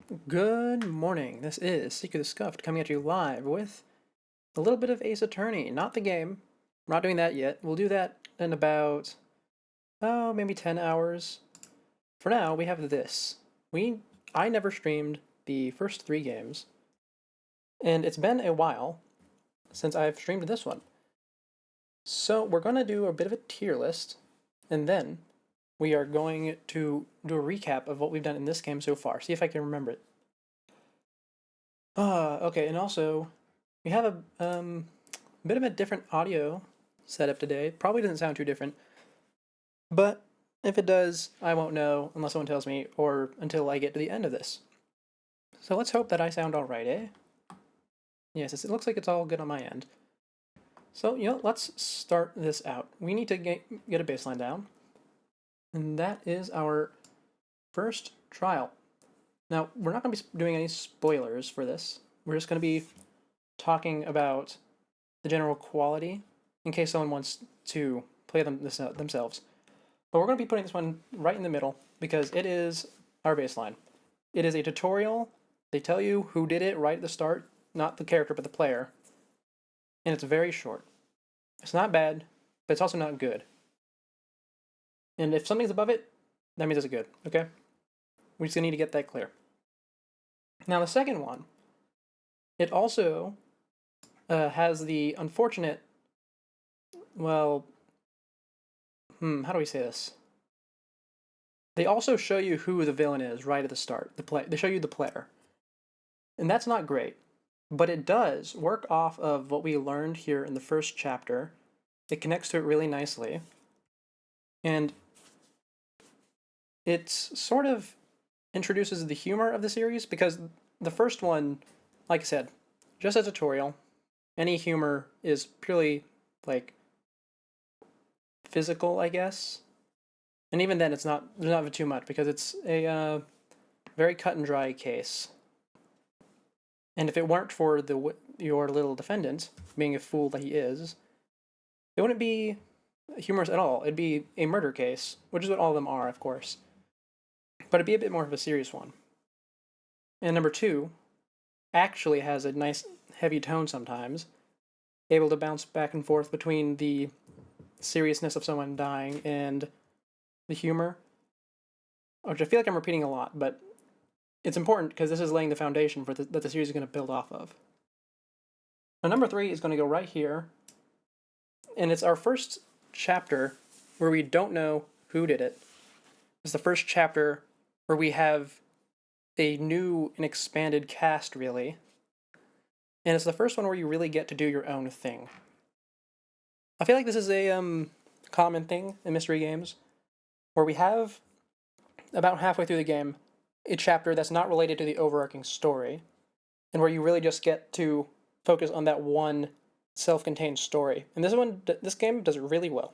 Good morning. This is Seeker the Scuffed coming at you live with a little bit of Ace Attorney. Not the game. We're not doing that yet. We'll do that in about, maybe 10 hours. For now, we have this. I never streamed the first three games, and it's been a while since I've streamed this one. So we're going to do a bit of a tier list, and then we are going to do a recap of what we've done in this game so far. See if I can remember it. Okay, and also we have a bit of a different audio setup today. Probably doesn't sound too different, but if it does, I won't know unless someone tells me or until I get to the end of this. So let's hope that I sound all right, eh? Yes, it looks like it's all good on my end. So, let's start this out. We need to get a baseline down, and that is our first trial. Now, we're not going to be doing any spoilers for this. We're just going to be talking about the general quality in case someone wants to play them themselves. But we're going to be putting this one right in the middle because it is our baseline. It is a tutorial. They tell you who did it right at the start, not the character but the player. And it's very short. It's not bad, but it's also not good. And if something's above it, that means it's good, okay? We just need to get that clear. Now the second one, it also has the unfortunate, how do we say this? They also show you who the villain is right at the start. They show you the player. And that's not great, but it does work off of what we learned here in the first chapter. It connects to it really nicely. And it sort of introduces the humor of the series because the first one, like I said, just a tutorial. Any humor is purely like physical, I guess. And even then, there's not too much because it's a very cut and dry case. And if it weren't for your little defendant being a fool that he is, it wouldn't be humorous at all. It'd be a murder case, which is what all of them are, of course. But it'd be a bit more of a serious one. And number two actually has a nice heavy tone sometimes, able to bounce back and forth between the seriousness of someone dying and the humor, which I feel like I'm repeating a lot, but it's important because this is laying the foundation for that the series is going to build off of. Now, number three is going to go right here, and it's our first chapter where we don't know who did it. It's the first chapter where we have a new and expanded cast, really, and it's the first one where you really get to do your own thing. I feel like this is a common thing in mystery games, where we have about halfway through the game a chapter that's not related to the overarching story, and where you really just get to focus on that one self-contained story. And this game does it really well.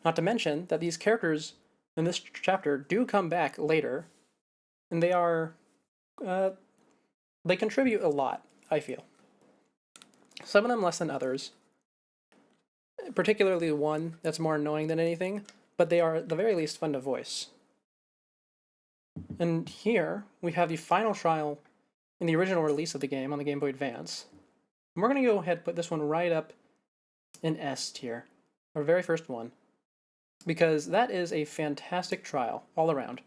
Not to mention that these characters in this chapter do come back later, and they contribute a lot, I feel. Some of them less than others, particularly one that's more annoying than anything, but they are at the very least fun to voice. And here we have the final trial in the original release of the game on the Game Boy Advance. And we're going to go ahead and put this one right up in S tier, our very first one, because that is a fantastic trial all around.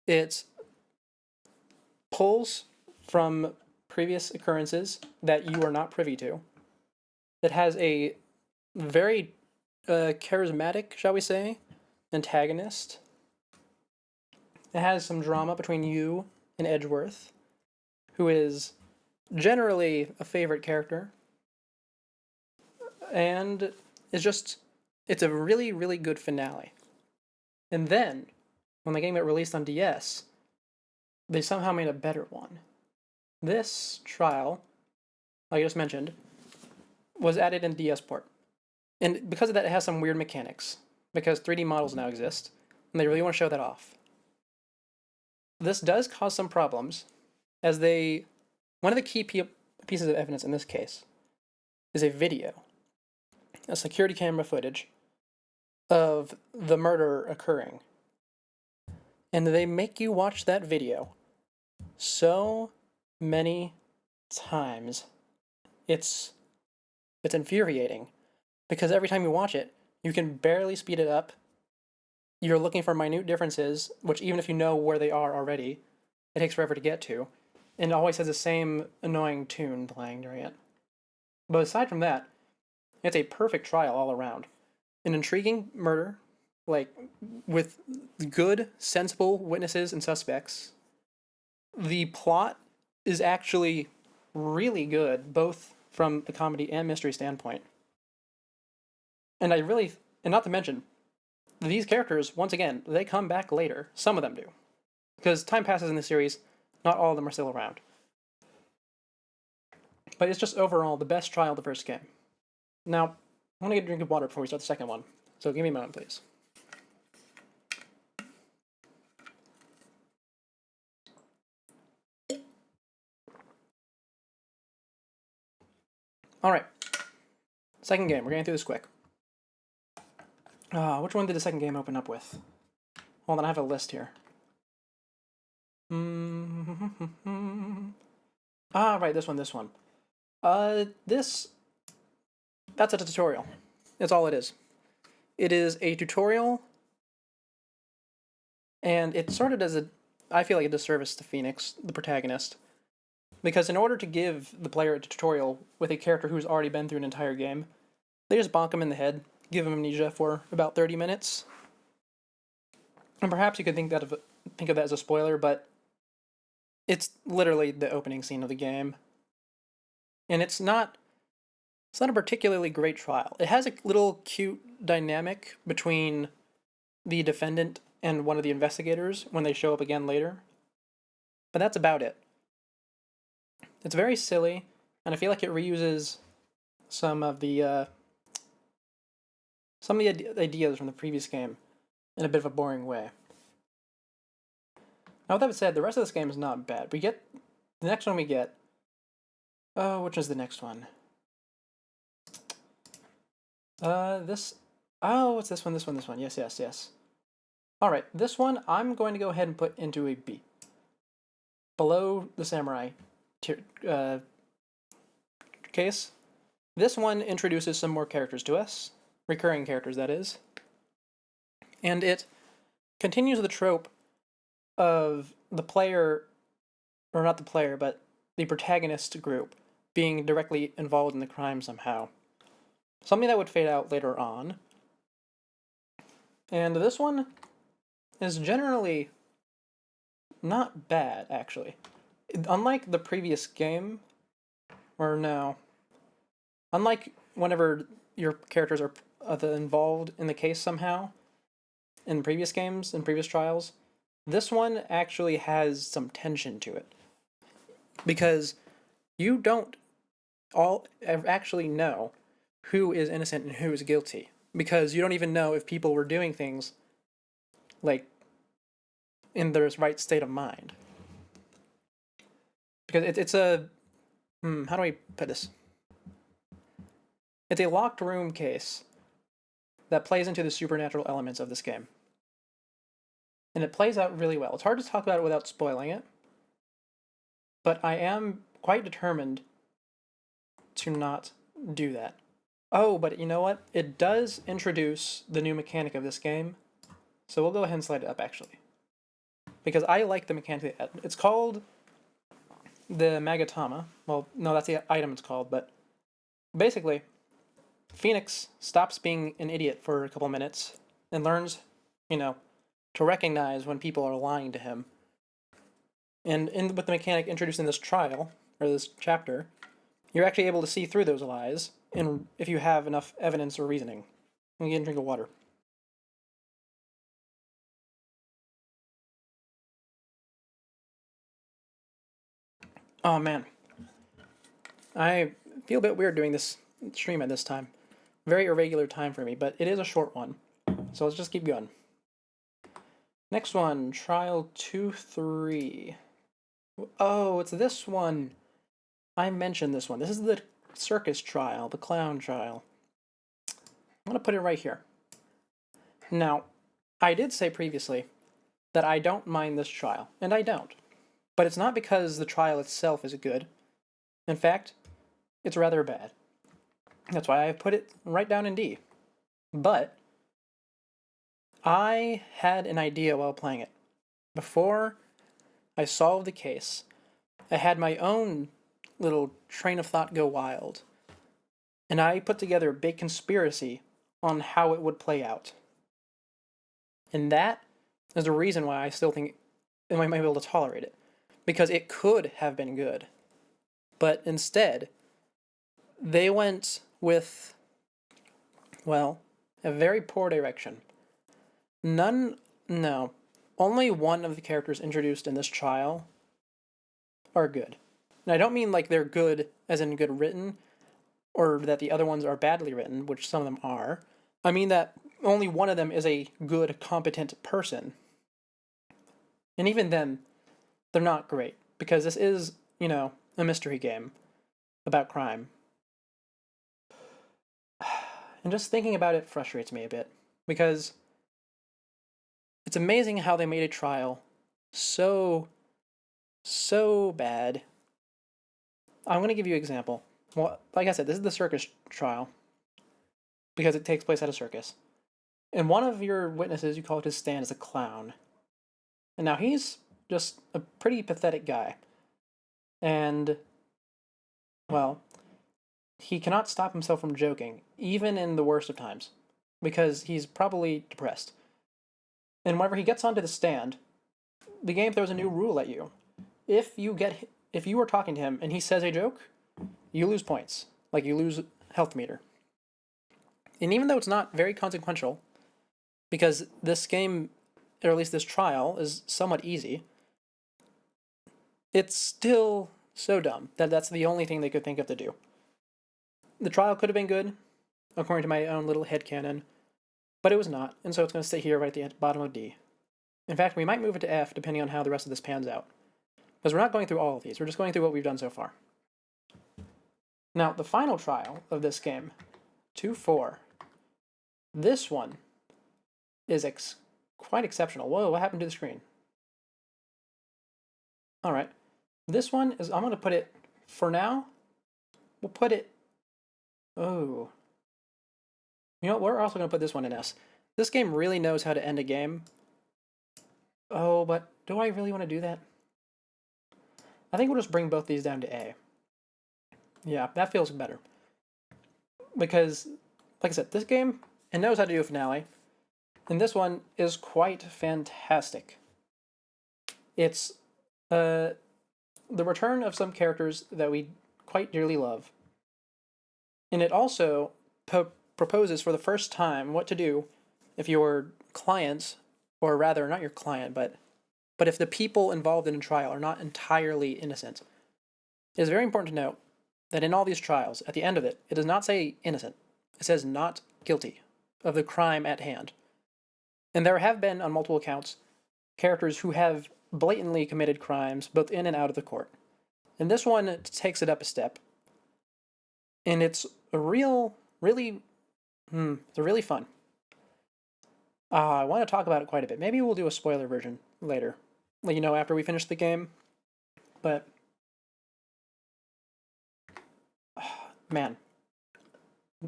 It pulls from previous occurrences that you are not privy to. It has a very charismatic, shall we say, antagonist. It has some drama between you and Edgeworth, who is generally a favorite character, and it's a really, really good finale. And then, when the game got released on DS, they somehow made a better one. This trial, like I just mentioned, was added in DS port. And because of that, it has some weird mechanics, because 3D models now exist, and they really want to show that off. This does cause some problems, as one of the key pieces of evidence in this case is a video, a security camera footage of the murder occurring. And they make you watch that video so many times. It's infuriating because every time you watch it, you can barely speed it up. You're looking for minute differences, which even if you know where they are already, it takes forever to get to, and it always has the same annoying tune playing during it. But aside from that, it's a perfect trial all around. An intriguing murder, like with good, sensible witnesses and suspects. The plot is actually really good, both from the comedy and mystery standpoint. And and not to mention, these characters, once again, they come back later. Some of them do. Because time passes in the series, not all of them are still around. But it's just overall the best trial of the first game. Now, I want to get a drink of water before we start the second one. So give me a moment, please. Alright. Second game. We're getting through this quick. Which one did the second game open up with? Hold on, I have a list here. Right, this one. That's a tutorial. That's all it is. It is a tutorial, and it sort of does I feel like a disservice to Phoenix, the protagonist, because in order to give the player a tutorial with a character who's already been through an entire game, they just bonk him in the head, give him amnesia for about 30 minutes. And perhaps you could think of that as a spoiler, but it's literally the opening scene of the game. And it's not a particularly great trial. It has a little cute dynamic between the defendant and one of the investigators when they show up again later. But that's about it. It's very silly, and I feel like it reuses some of the ideas from the previous game in a bit of a boring way. Now, with that said, the rest of this game is not bad. The next one we get. Oh, which is the next one? This. Oh, it's this one. Yes. Alright, this one I'm going to go ahead and put into a B. Below the samurai case. This one introduces some more characters to us. Recurring characters, that is. And it continues the trope of the player, or not the player, but the protagonist group being directly involved in the crime somehow. Something that would fade out later on. And this one is generally not bad, actually. Unlike the previous game, unlike whenever your characters are involved in the case somehow, in previous games, in previous trials, this one actually has some tension to it. Because you don't all actually know who is innocent and who is guilty. Because you don't even know if people were doing things, like, in their right state of mind. Because it's a... how do I put this? It's a locked room case that plays into the supernatural elements of this game. And it plays out really well. It's hard to talk about it without spoiling it, but I am quite determined to not do that. Oh, but you know what? It does introduce the new mechanic of this game, so we'll go ahead and slide it up, actually. Because I like the mechanic. It's called the Magatama. Well, no, that's the item it's called, but basically, Phoenix stops being an idiot for a couple minutes and learns, to recognize when people are lying to him. And with the mechanic introduced in this trial, or this chapter, you're actually able to see through those lies, and if you have enough evidence or reasoning. Let me get a drink of water. Oh man. I feel a bit weird doing this stream at this time. Very irregular time for me, but it is a short one. So let's just keep going. Next one, Trial 2-3. Oh, it's this one. I mentioned this one. This is the circus trial, the clown trial. I'm going to put it right here. Now, I did say previously that I don't mind this trial, and I don't. But it's not because the trial itself is good. In fact, it's rather bad. That's why I put it right down in D. But I had an idea while playing it. Before I solved the case, I had my own little train of thought go wild. And I put together a big conspiracy on how it would play out. And that is the reason why I still think I might be able to tolerate it. Because it could have been good. But instead, they went with, well, a very poor direction. No. Only one of the characters introduced in this trial are good. And I don't mean like they're good as in good written, or that the other ones are badly written, which some of them are. I mean that only one of them is a good, competent person. And even then, they're not great, because this is, a mystery game about crime. And just thinking about it frustrates me a bit, because it's amazing how they made a trial so bad. I'm going to give you an example. Well, like I said, this is the circus trial, because it takes place at a circus. And one of your witnesses, you call it his stand, is a clown. And now he's just a pretty pathetic guy. And, well, he cannot stop himself from joking, even in the worst of times, because he's probably depressed. And whenever he gets onto the stand, the game throws a new rule at you. If you are talking to him and he says a joke, you lose points. Like, you lose health meter. And even though it's not very consequential, because this game, or at least this trial, is somewhat easy, it's still so dumb that that's the only thing they could think of to do. The trial could have been good, according to my own little headcanon, but it was not, and so it's going to stay here right at the bottom of D. In fact, we might move it to F depending on how the rest of this pans out. Because we're not going through all of these, we're just going through what we've done so far. Now, the final trial of this game, 2-4, this one is quite exceptional. Whoa, what happened to the screen? Alright, this one is, I'm going to put it, for now, we'll put it, oh. You know what, we're also going to put this one in S. This game really knows how to end a game. Oh, but do I really want to do that? I think we'll just bring both these down to A. Yeah, that feels better. Because, like I said, this game, it knows how to do a finale. And this one is quite fantastic. It's the return of some characters that we quite dearly love. And it also proposes for the first time what to do if your clients, or rather, not your client, but if the people involved in a trial are not entirely innocent. It is very important to note that in all these trials, at the end of it, it does not say innocent. It says not guilty of the crime at hand. And there have been, on multiple accounts, characters who have blatantly committed crimes, both in and out of the court. And this one takes it up a step. And it's really fun. I want to talk about it quite a bit. Maybe we'll do a spoiler version later. After we finish the game. But, man.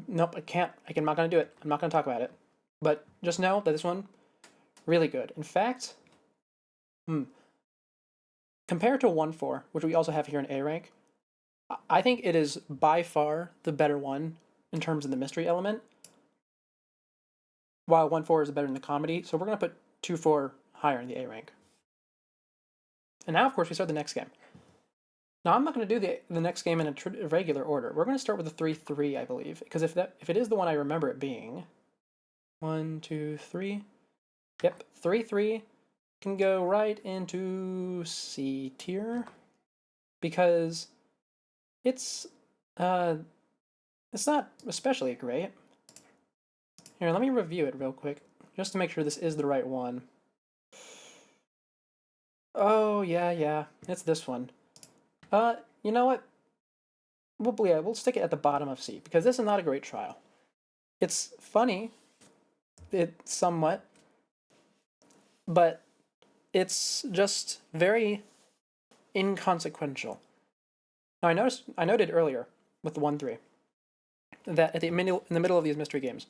Nope, I can't. I'm not going to do it. I'm not going to talk about it. But just know that this one, really good. In fact, compared to 1-4, which we also have here in A rank, I think it is by far the better one in terms of the mystery element, while 1-4 is better in the comedy, so we're going to put 2-4 higher in the A rank. And now, of course, we start the next game. Now, I'm not going to do the next game in a regular order. We're going to start with the 3-3, I believe, because if it is the one I remember it being, 1, 2, 3, yep, 3-3 can go right into C tier, because it's not especially great. Here, let me review it real quick, just to make sure this is the right one. Oh, yeah, it's this one. You know what? We'll stick it at the bottom of C, because this is not a great trial. It's funny, somewhat, but it's just very inconsequential. Now I noted earlier with the 1-3 that in the middle of these mystery games,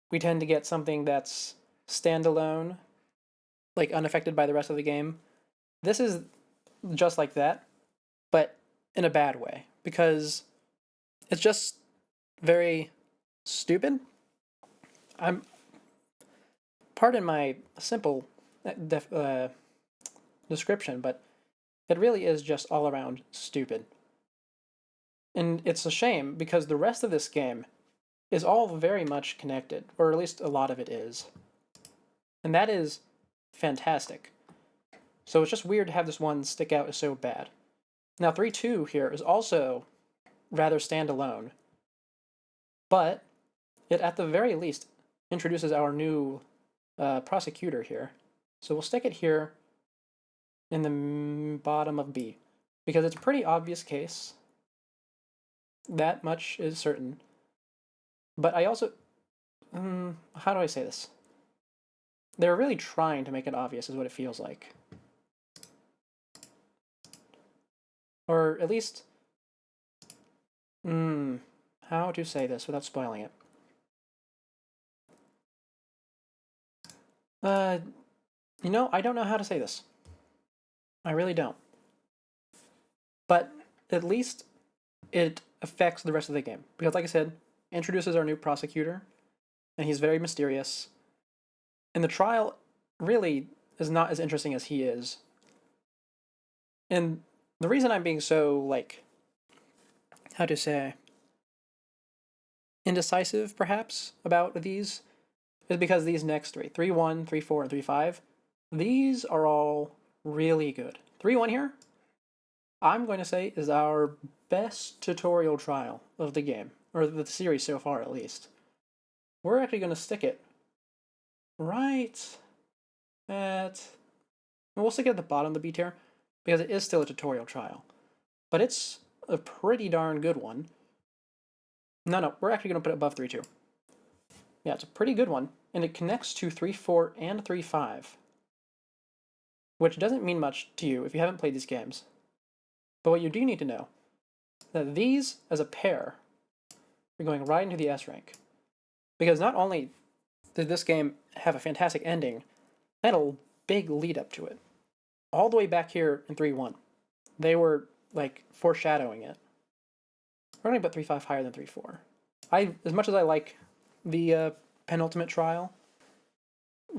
we tend to get something that's standalone, like unaffected by the rest of the game. This is just like that, but in a bad way, because it's just very stupid. I'm Pardon my simple description, but it really is just all around stupid. And it's a shame because the rest of this game is all very much connected, or at least a lot of it is. And that is fantastic. So it's just weird to have this one stick out as so bad. Now 3-2 here is also rather standalone, but it at the very least introduces our new prosecutor here. So we'll stick it here in the bottom of B, because it's a pretty obvious case. That much is certain. But I also, how do I say this? They're really trying to make it obvious, is what it feels like. Or at least, how to say this without spoiling it? I don't know how to say this. I really don't. But at least it affects the rest of the game. Because, like I said, introduces our new prosecutor, and he's very mysterious. And the trial really is not as interesting as he is. And the reason I'm being so, how to say, indecisive, perhaps, about these is because these next three, 3-1, 3-4, and 3-5, these are all really good. 3-1 here, I'm going to say, is our best tutorial trial of the game, or the series so far at least. We're actually going to stick it right at... We'll stick it at the bottom of the B tier, because it is still a tutorial trial. But it's a pretty darn good one. No, we're actually going to put it above 3-2. Yeah, it's a pretty good one, and it connects to 3-4 and 3-5, which doesn't mean much to you if you haven't played these games. But what you do need to know, that these, as a pair, are going right into the S rank. Because not only did this game have a fantastic ending, it had a big lead up to it. All the way back here in 3-1. They were, foreshadowing it. We're going to put 3-5 higher than 3-4. As much as I like the penultimate trial,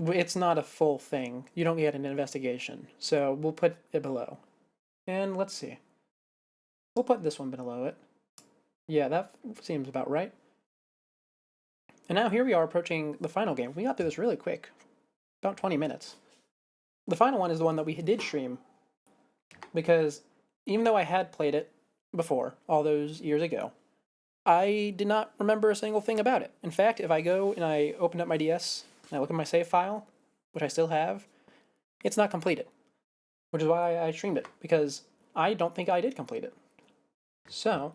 it's not a full thing. You don't get an investigation. So we'll put it below. And let's see. We'll put this one below it. Yeah, that seems about right. And now here we are approaching the final game. We got through this really quick. About 20 minutes. The final one is the one that we did stream. Because even though I had played it before, all those years ago, I did not remember a single thing about it. In fact, if I go and I open up my DS and I look at my save file, which I still have, it's not completed. Which is why I streamed it, because I don't think I did complete it. So,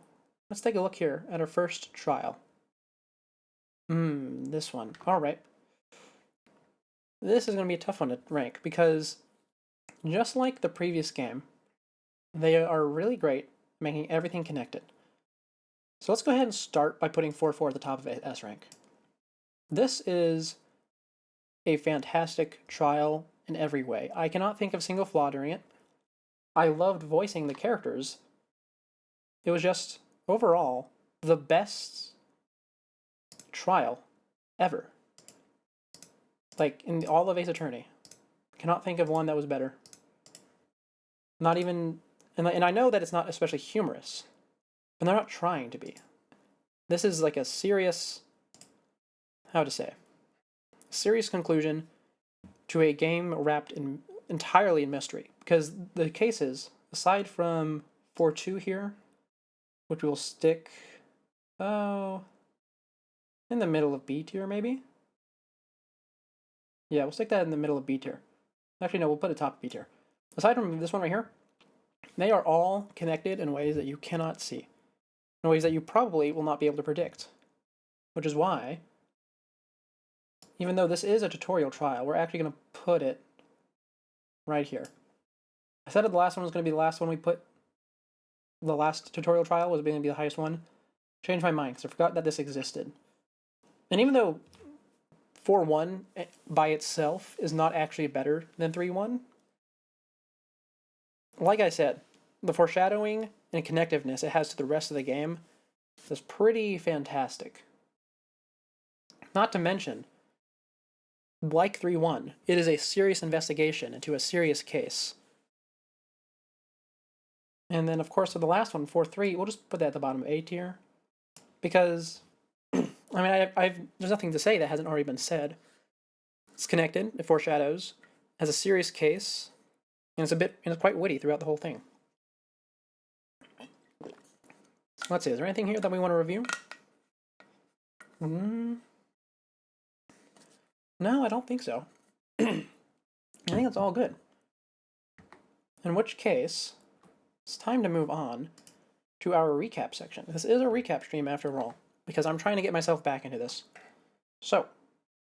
let's take a look here at our first trial. This one. Alright. This is going to be a tough one to rank, because just like the previous game, they are really great making everything connected. So let's go ahead and start by putting 4-4 at the top of S rank. This is a fantastic trial in every way. I cannot think of a single flaw during it. I loved voicing the characters. It was just, overall, the best trial ever. In all of Ace Attorney. Cannot think of one that was better. Not even... And I know that it's not especially humorous, but they're not trying to be. This is a serious... How to say? Serious conclusion to a game wrapped entirely in mystery. Because the cases, aside from 4-2 here, which we'll stick... in the middle of B tier, maybe? Yeah, we'll stick that in the middle of B tier. Actually, no, we'll put it top of B tier. Aside from this one right here, they are all connected in ways that you cannot see. In ways that you probably will not be able to predict. Which is why, even though this is a tutorial trial, we're actually going to put it right here. I said that the last one was going to be the last one we put. The last tutorial trial was going to be the highest one. Changed my mind because I forgot that this existed. And even though 4-1 by itself is not actually better than 3-1, like I said, the foreshadowing and connectiveness it has to the rest of the game is pretty fantastic. Not to mention, like 3-1, it is a serious investigation into a serious case. And then, of course, for the last one, 4-3, we'll just put that at the bottom of A tier. Because, I mean, there's nothing to say that hasn't already been said. It's connected, it foreshadows, has a serious case, and it's quite witty throughout the whole thing. Let's see, is there anything here that we want to review? No, I don't think so. I think it's all good. In which case, it's time to move on to our recap section. This is a recap stream after all, because I'm trying to get myself back into this. So,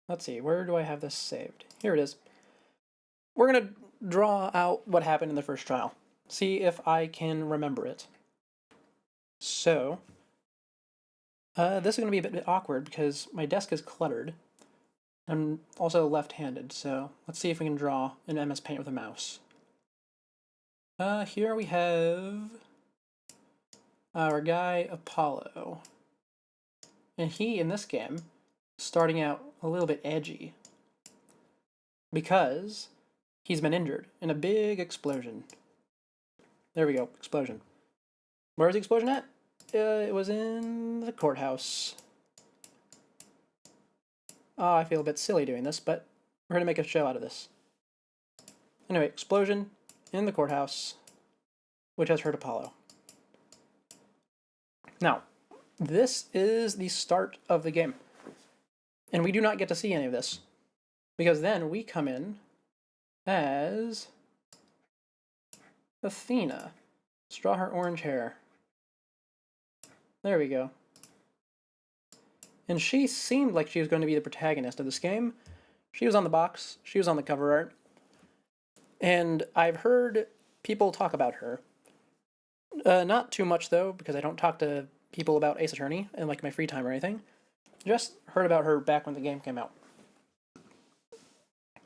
let's see, where do I have this saved? Here it is. We're going to draw out what happened in the first trial. See if I can remember it. So, this is going to be a bit awkward because my desk is cluttered. I'm also left-handed, so let's see if we can draw in MS Paint with a mouse. Here we have our guy Apollo. And he, in this game, starting out a little bit edgy. Because he's been injured in a big explosion. There we go, explosion. Where's the explosion at? It was in the courthouse. Oh, I feel a bit silly doing this, but we're going to make a show out of this. Anyway, explosion in the courthouse, which has hurt Apollo. Now, this is the start of the game. And we do not get to see any of this. Because then we come in as Athena. Let's draw her orange hair. There we go. And she seemed like she was going to be the protagonist of this game. She was on the box. She was on the cover art. And I've heard people talk about her. Not too much, though, because I don't talk to people about Ace Attorney in like my free time or anything. Just heard about her back when the game came out.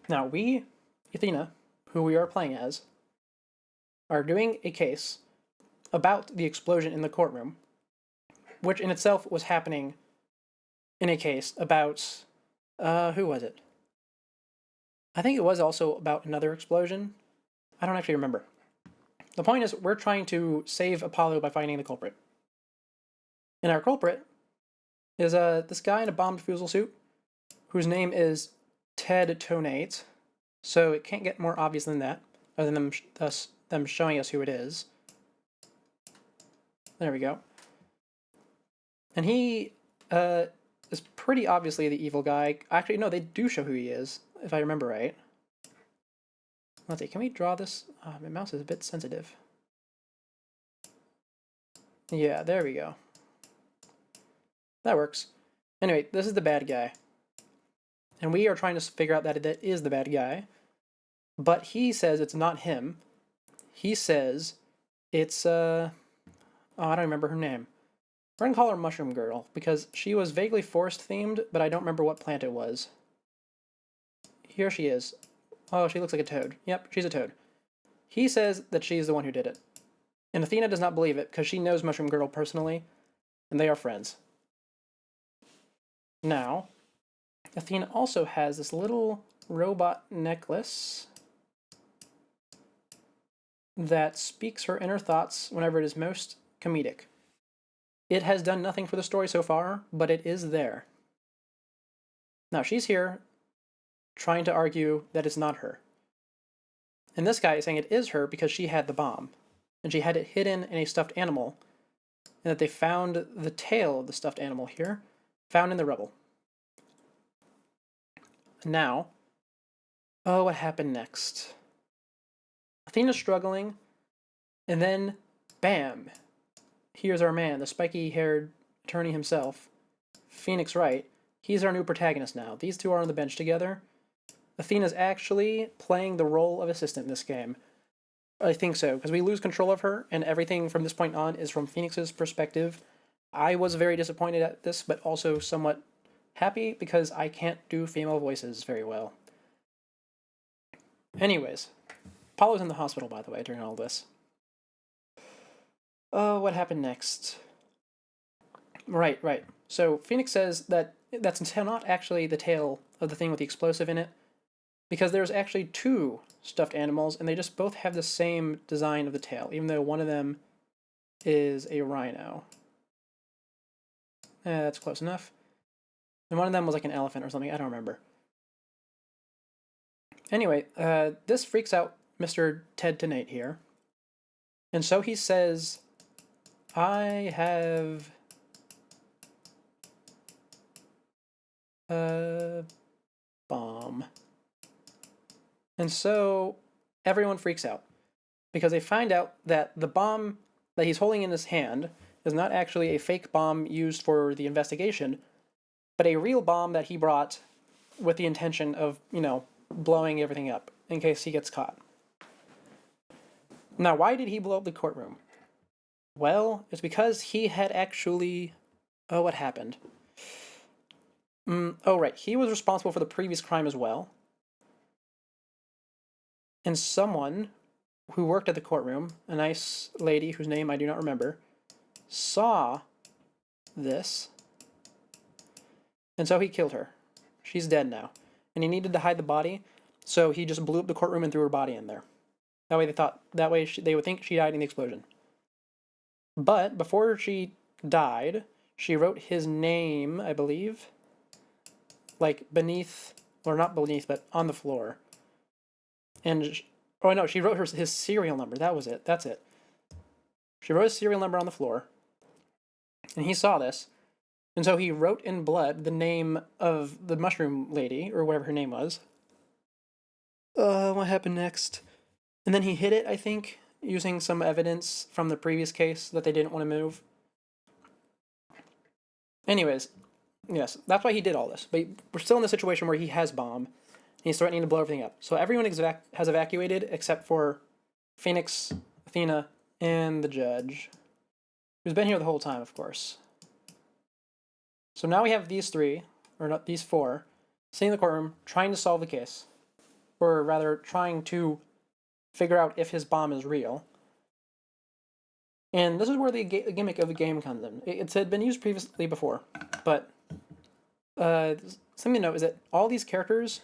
Now, we, Athena, who we are playing as, are doing a case about the explosion in the courtroom, which in itself was happening in a case about, who was it? I think it was also about another explosion. I don't actually remember. The point is, we're trying to save Apollo by finding the culprit. And our culprit is this guy in a bomb defusal suit, whose name is Ted Tonate. So it can't get more obvious than that, other than them showing us who it is. There we go. And he is pretty obviously the evil guy. Actually, no, they do show who he is, if I remember right. Let's see, can we draw this? My mouse is a bit sensitive. Yeah, there we go. That works. Anyway, this is the bad guy. And we are trying to figure out that it is the bad guy. But he says it's not him. He says it's, oh, I don't remember her name. We're gonna call her Mushroom Girl, because she was vaguely forest-themed, but I don't remember what plant it was. Here she is. Oh, she looks like a toad. Yep, she's a toad. He says that she's the one who did it. And Athena does not believe it, because she knows Mushroom Girl personally, and they are friends. Now, Athena also has this little robot necklace that speaks her inner thoughts whenever it is most comedic. It has done nothing for the story so far, but it is there. Now, she's here trying to argue that it's not her. And this guy is saying it is her because she had the bomb, and she had it hidden in a stuffed animal, and that they found the tail of the stuffed animal here, found in the rubble. Now, oh, what happened next? Athena's struggling, and then, bam! Here's our man, the spiky-haired attorney himself, Phoenix Wright. He's our new protagonist now. These two are on the bench together. Athena's actually playing the role of assistant in this game. I think so, because we lose control of her, and everything from this point on is from Phoenix's perspective. I was very disappointed at this, but also somewhat happy because I can't do female voices very well. Anyways, Apollo's in the hospital, by the way, during all this. Oh, what happened next? Right. So Phoenix says that that's not actually the tail of the thing with the explosive in it, because there's actually two stuffed animals, and they just both have the same design of the tail, even though one of them is a rhino. That's close enough. And one of them was like an elephant or something, I don't remember. Anyway, this freaks out Mr. Ted Tenate here. And so he says, I have a bomb. And so everyone freaks out because they find out that the bomb that he's holding in his hand is not actually a fake bomb used for the investigation, but a real bomb that he brought with the intention of, blowing everything up in case he gets caught. Now, why did he blow up the courtroom? Well, it's because he had actually... Oh, what happened? Right. He was responsible for the previous crime as well. And someone who worked at the courtroom, a nice lady whose name I do not remember, saw this. And so he killed her. She's dead now. And he needed to hide the body, so he just blew up the courtroom and threw her body in there. That way they would think she died in the explosion. But before she died, she wrote his name, I believe, like beneath, or not beneath, but on the floor. And, she wrote his serial number. That was it. That's it. She wrote his serial number on the floor. And he saw this. And so he wrote in blood the name of the mushroom lady, or whatever her name was. What happened next? And then he hid it, I think, using some evidence from the previous case that they didn't want to move. Anyways, yes, that's why he did all this. But we're still in the situation where he has bomb. He's threatening to blow everything up. So everyone has evacuated except for Phoenix, Athena, and the judge, who's been here the whole time, of course. So now we have these four, sitting in the courtroom, trying to solve the case. Or rather, trying to figure out if his bomb is real. And this is where the gimmick of the game comes in. It had been used previously before, but something to note is that all these characters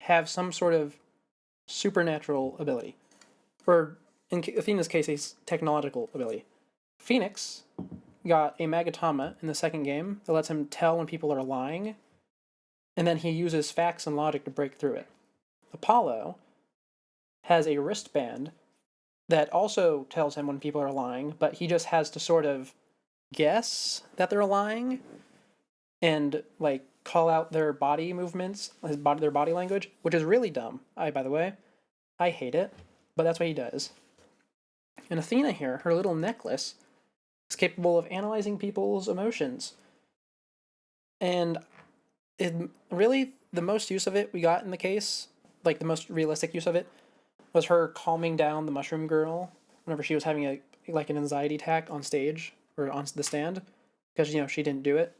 have some sort of supernatural ability. Or, in Athena's case, a technological ability. Phoenix got a Magatama in the second game that lets him tell when people are lying, and then he uses facts and logic to break through it. Apollo has a wristband that also tells him when people are lying, but he just has to sort of guess that they're lying and, call out their body movements, their body language, which is really dumb. By the way, I hate it, but that's what he does. And Athena here, her little necklace, is capable of analyzing people's emotions. And really, the most use of it we got in the case, the most realistic use of it, was her calming down the mushroom girl whenever she was having an anxiety attack on stage, or on the stand, because, she didn't do it.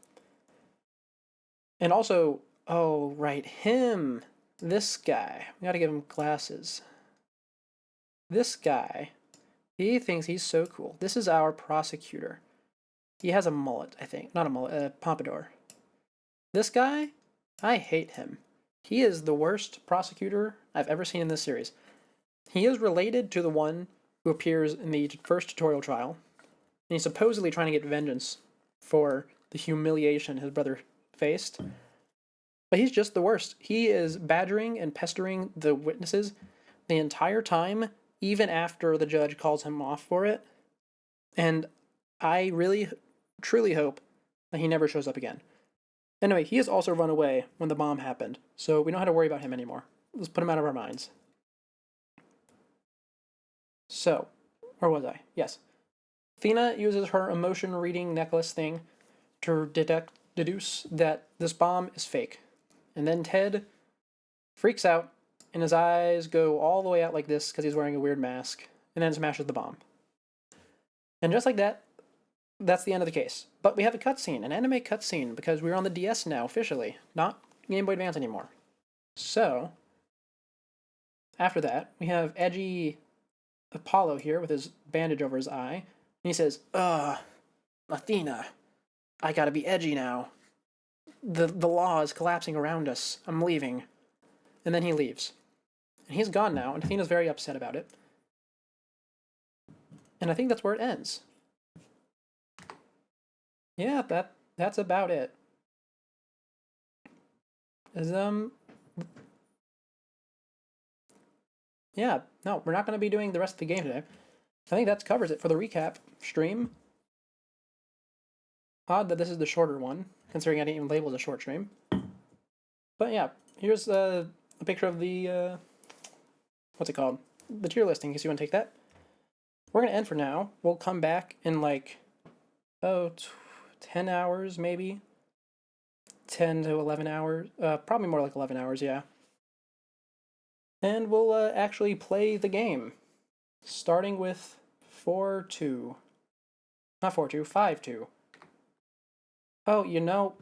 And also, him, this guy, we gotta give him glasses. This guy, he thinks he's so cool. This is our prosecutor. He has a mullet, I think. Not a mullet, a pompadour. This guy, I hate him. He is the worst prosecutor I've ever seen in this series. He is related to the one who appears in the first tutorial trial, and he's supposedly trying to get vengeance for the humiliation his brother faced. But he's just the worst. He is badgering and pestering the witnesses the entire time, even after the judge calls him off for it. And I really, truly hope that he never shows up again. Anyway, he has also run away when the bomb happened, so we don't have to worry about him anymore. Let's put him out of our minds. So, where was I? Yes. Athena uses her emotion reading necklace thing to deduce that this bomb is fake. And then Ted freaks out, and his eyes go all the way out like this because he's wearing a weird mask. and then smashes the bomb. And just like that, that's the end of the case. But we have a cutscene, an anime cutscene, because we're on the DS now officially, not Game Boy Advance anymore. So, after that, we have edgy Apollo here with his bandage over his eye, and he says, Athena, I gotta be edgy now. The law is collapsing around us. I'm leaving. And then he leaves. And he's gone now, and Athena's very upset about it. And I think that's where it ends. Yeah, that's about it. Yeah, no, we're not going to be doing the rest of the game today. I think that covers it for the recap stream. Odd that this is the shorter one, considering I didn't even label it a short stream. But yeah, here's a picture of the, what's it called? The tier listing, in case you want to take that. We're going to end for now. We'll come back in like, 10 hours maybe. 10 to 11 hours. Probably more like 11 hours, yeah. And we'll actually play the game. Starting with 4-2. Not 4-2, 5-2. Oh, you know,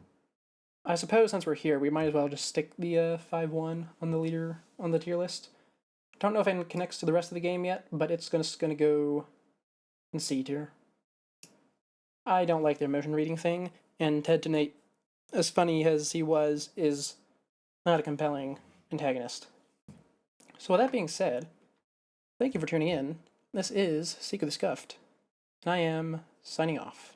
I suppose since we're here, we might as well just stick the 5-1 on the leader, on the tier list. Don't know if it connects to the rest of the game yet, but it's gonna go in C tier. I don't like their motion reading thing, and Ted Tenate, as funny as he was, is not a compelling antagonist. So with that being said, thank you for tuning in. This is Seek of the Scuffed, and I am signing off.